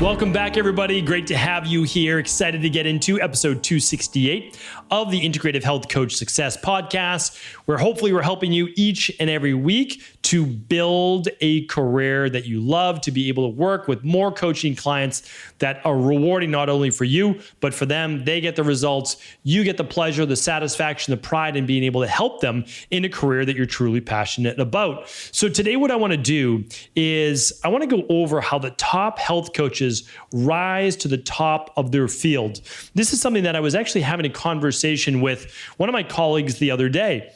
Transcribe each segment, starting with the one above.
Welcome back, everybody. Great to have you here. Excited to get into episode 268 of the Integrative Health Coach Success Podcast, where hopefully we're helping you each and every week to build a career that you love, to be able to work with more coaching clients that are rewarding not only for you, but for them. They get the results. You get the pleasure, the satisfaction, the pride in being able to help them in a career that you're truly passionate about. So today what I want to do is I want to go over how the top health coaches rise to the top of their field. This is something that I was actually having a conversation with one of my colleagues the other day.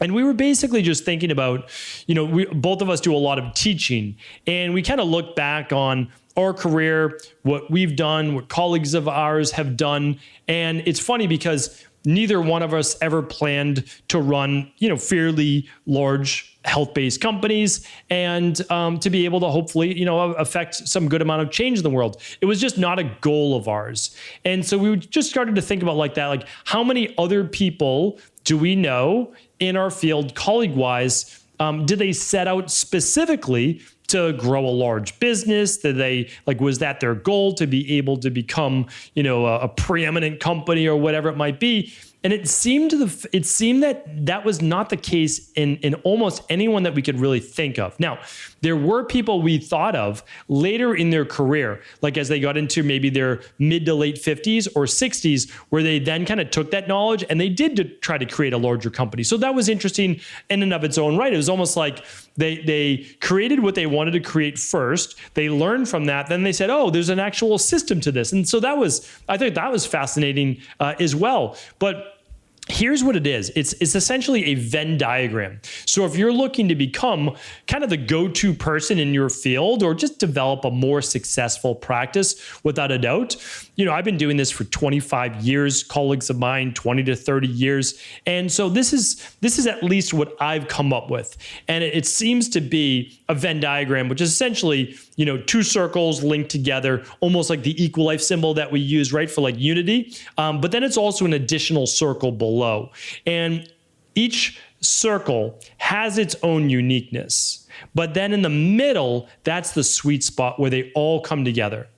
And we were basically just thinking about, both of us do a lot of teaching, and we kind of look back on our career, what we've done, what colleagues of ours have done. And it's funny because neither one of us ever planned to run, fairly large health-based companies and to be able to hopefully, affect some good amount of change in the world. It was just not a goal of ours. And so we just started to think about like how many other people do we know in our field, colleague-wise, did they set out specifically to grow a large business? Did they was that their goal, to be able to become, a preeminent company or whatever it might be? And it seemed that was not the case in almost anyone that we could really think of. Now, there were people we thought of later in their career, like as they got into maybe their mid to late 50s or 60s, where they then kind of took that knowledge and they did try to create a larger company. So that was interesting in and of its own right. It was almost like they created what they wanted to create first. They learned from that. Then they said, oh, there's an actual system to this. And so I think that was fascinating as well. But here's what it is. It's essentially a Venn diagram. So if you're looking to become kind of the go-to person in your field or just develop a more successful practice, without a doubt, I've been doing this for 25 years, colleagues of mine, 20 to 30 years. And so this is at least what I've come up with. And it seems to be a Venn diagram, which is essentially, two circles linked together, almost like the equal life symbol that we use, right, for like unity. But then it's also an additional circle below. And each circle has its own uniqueness. But then in the middle, that's the sweet spot where they all come together.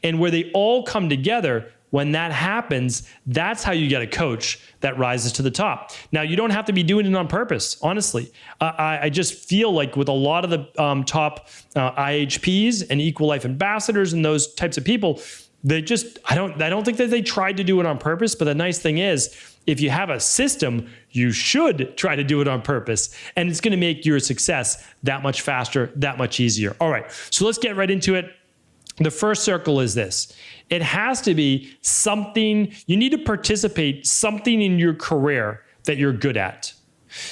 And where they all come together, when that happens, that's how you get a coach that rises to the top. Now, you don't have to be doing it on purpose, honestly. I just feel like with a lot of the top IHPs and Equal Life Ambassadors and those types of people, I don't think that they tried to do it on purpose. But the nice thing is, if you have a system, you should try to do it on purpose. And it's going to make your success that much faster, that much easier. All right, so let's get right into it. The first circle is this. It has to be something, you need to participate something in your career that you're good at.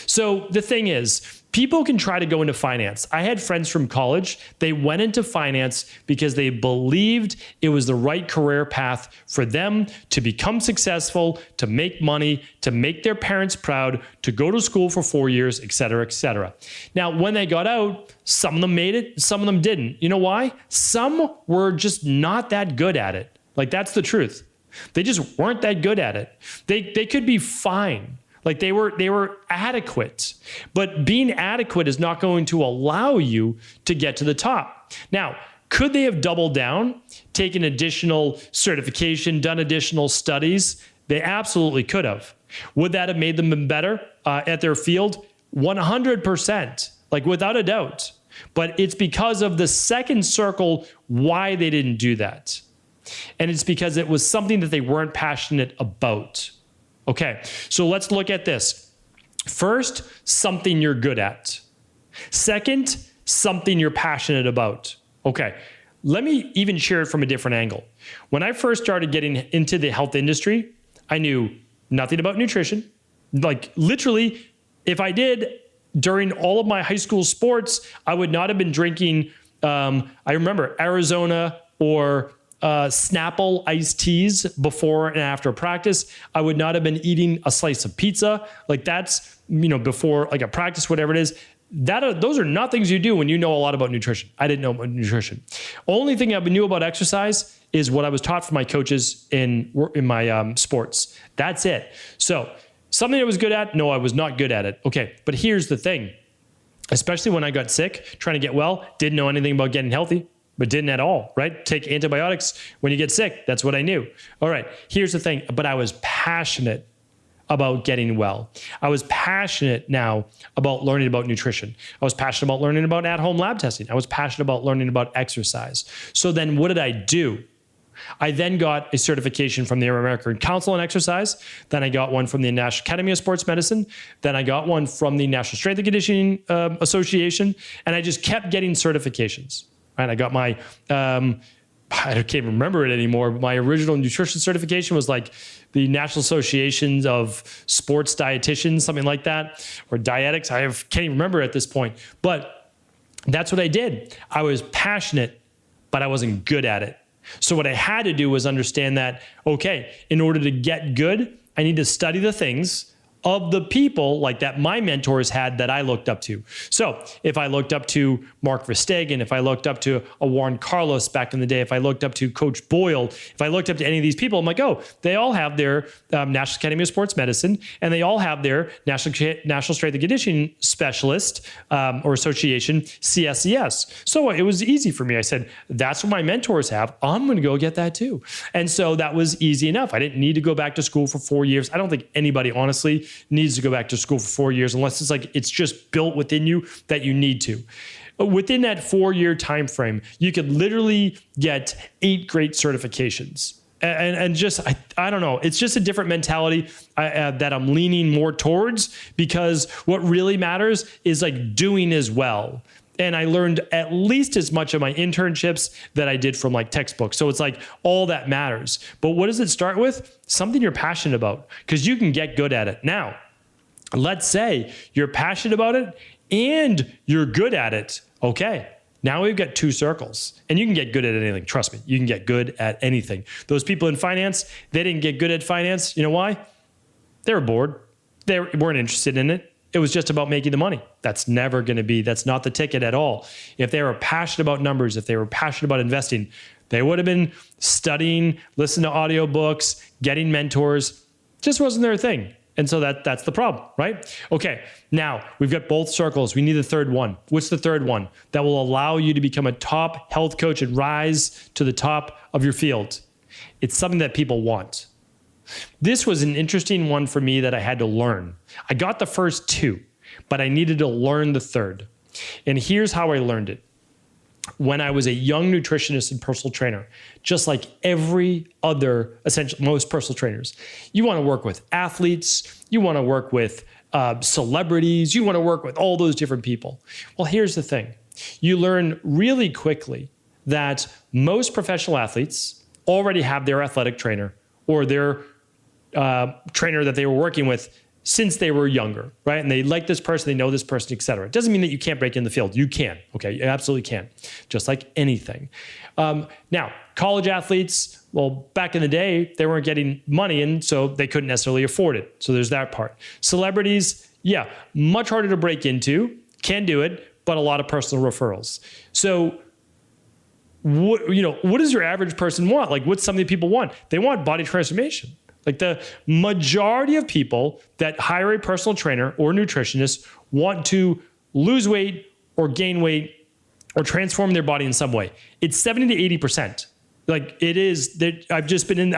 So the thing is, people can try to go into finance. I had friends from college, they went into finance because they believed it was the right career path for them to become successful, to make money, to make their parents proud, to go to school for 4 years, et cetera, et cetera. Now, when they got out, some of them made it, some of them didn't. You know why? Some were just not that good at it. That's the truth. They just weren't that good at it. They could be fine. They were adequate, but being adequate is not going to allow you to get to the top. Now, could they have doubled down, taken additional certification, done additional studies? They absolutely could have. Would that have made them better at their field? 100%, without a doubt. But it's because of the second circle why they didn't do that. And it's because it was something that they weren't passionate about. Okay, so let's look at this. First, something you're good at. Second, something you're passionate about. Okay, let me even share it from a different angle. When I first started getting into the health industry, I knew nothing about nutrition. Literally, if I did during all of my high school sports, I would not have been drinking, I remember Arizona or Snapple iced teas before and after practice. I would not have been eating a slice of pizza. That's, before a practice, whatever it is. Those are not things you do when you know a lot about nutrition. I didn't know about nutrition. Only thing I knew about exercise is what I was taught from my coaches in my sports. That's it. So something I was good at? No, I was not good at it. Okay, but here's the thing. Especially when I got sick, trying to get well, didn't know anything about getting healthy. but didn't at all, right? Take antibiotics when you get sick. That's what I knew. All right, here's the thing, but I was passionate about getting well. I was passionate now about learning about nutrition. I was passionate about learning about at-home lab testing. I was passionate about learning about exercise. So then what did I do? I then got a certification from the American Council on Exercise. Then I got one from the National Academy of Sports Medicine. Then I got one from the National Strength and Conditioning Association. And I just kept getting certifications. Right? I got my, I can't even remember it anymore, but my original nutrition certification was like the National Associations of Sports Dietitians, something like that, or dietics. Can't even remember at this point. But that's what I did. I was passionate, but I wasn't good at it. So what I had to do was understand that, okay, in order to get good, I need to study the things of the people like that my mentors had that I looked up to. So if I looked up to Mark Verstegen, if I looked up to a Juan Carlos back in the day, if I looked up to Coach Boyle, if I looked up to any of these people, I'm like, oh, they all have their National Academy of Sports Medicine, and they all have their National Strength and Conditioning Specialist or Association, CSCS. So it was easy for me. I said, that's what my mentors have. I'm going to go get that too. And so that was easy enough. I didn't need to go back to school for 4 years. I don't think anybody, honestly, needs to go back to school for 4 years unless it's like it's just built within you that you need to. Within that 4-year time frame, you could literally get 8 great certifications. And just, I don't know, it's just a different mentality that I'm leaning more towards, because what really matters is like doing as well. And I learned at least as much of my internships that I did from like textbooks. So it's like all that matters. But what does it start with? Something you're passionate about, because you can get good at it. Now, let's say you're passionate about it and you're good at it. Okay, now we've got 2 circles, and you can get good at anything. Trust me, you can get good at anything. Those people in finance, they didn't get good at finance. You know why? They were bored. They weren't interested in it. It was just about making the money. That's never going to be, that's not the ticket at all. If they were passionate about numbers, if they were passionate about investing, they would have been studying, listening to audiobooks, getting mentors. Just wasn't their thing. And so that's the problem, right? Okay, now we've got both circles. We need the third one. What's the third one? That will allow you to become a top health coach and rise to the top of your field. It's something that people want. This was an interesting one for me that I had to learn. I got the first 2, but I needed to learn the third. And here's how I learned it. When I was a young nutritionist and personal trainer, just like every other most personal trainers, you want to work with athletes, you want to work with celebrities, you want to work with all those different people. Well, here's the thing. You learn really quickly that most professional athletes already have their athletic trainer or their trainer that they were working with since they were younger, right? And they like this person, they know this person, et cetera. It doesn't mean that you can't break in the field. You can, okay? You absolutely can, just like anything. Now, college athletes, well, back in the day, they weren't getting money, and so they couldn't necessarily afford it. So there's that part. Celebrities, yeah, much harder to break into, can do it, but a lot of personal referrals. So what does your average person want? Like, what's something people want? They want body transformation. Like the majority of people that hire a personal trainer or nutritionist want to lose weight or gain weight or transform their body in some way. It's 70 to 80%. Like it is that I've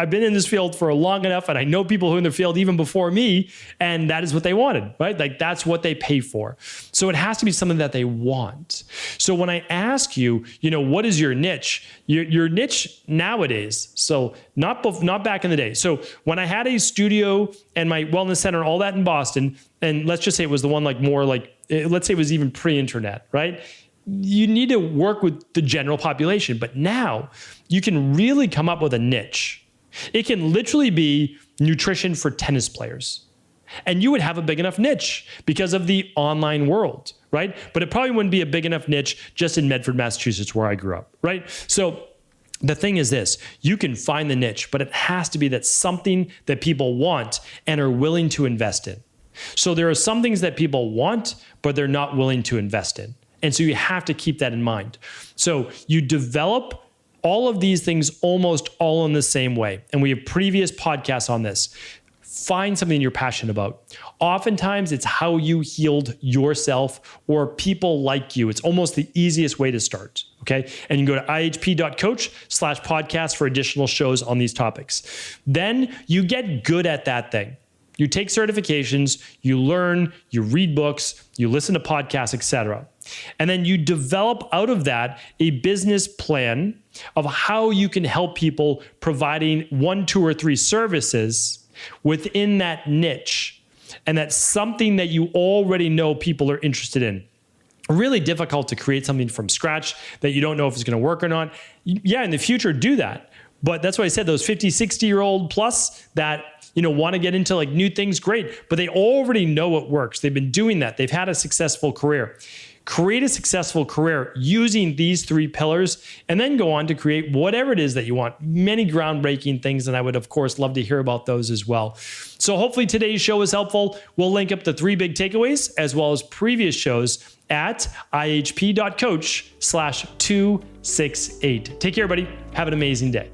been in this field for long enough, and I know people who are in the field even before me, and that is what they wanted, right? Like that's what they pay for. So it has to be something that they want. So when I ask you, what is your niche? Your niche nowadays. So not back in the day. So when I had a studio and my wellness center and all that in Boston, and let's just say it was the one let's say it was even pre-internet, right? You need to work with the general population, but now you can really come up with a niche. It can literally be nutrition for tennis players. And you would have a big enough niche because of the online world, right? But it probably wouldn't be a big enough niche just in Medford, Massachusetts, where I grew up, right? So the thing is this, you can find the niche, but it has to be that something that people want and are willing to invest in. So there are some things that people want, but they're not willing to invest in. And so you have to keep that in mind. So you develop all of these things almost all in the same way. And we have previous podcasts on this. Find something you're passionate about. Oftentimes it's how you healed yourself or people like you. It's almost the easiest way to start, Okay. And you can go to ihp.coach/podcast for additional shows on these topics. Then you get good at that thing. You take certifications, you learn, you read books, you listen to podcasts, etc. And then you develop out of that a business plan of how you can help people providing 1, 2, or 3 services within that niche. And that's something that you already know people are interested in. Really difficult to create something from scratch that you don't know if it's going to work or not. Yeah, in the future, do that. But that's why I said those 50, 60-year-old plus that, want to get into like new things, great. But they already know it works. They've been doing that. They've had a successful career. Create a successful career using these 3 pillars, and then go on to create whatever it is that you want. Many groundbreaking things, and I would, of course, love to hear about those as well. So hopefully today's show was helpful. We'll link up the 3 big takeaways as well as previous shows at ihp.coach/268. Take care, everybody. Have an amazing day.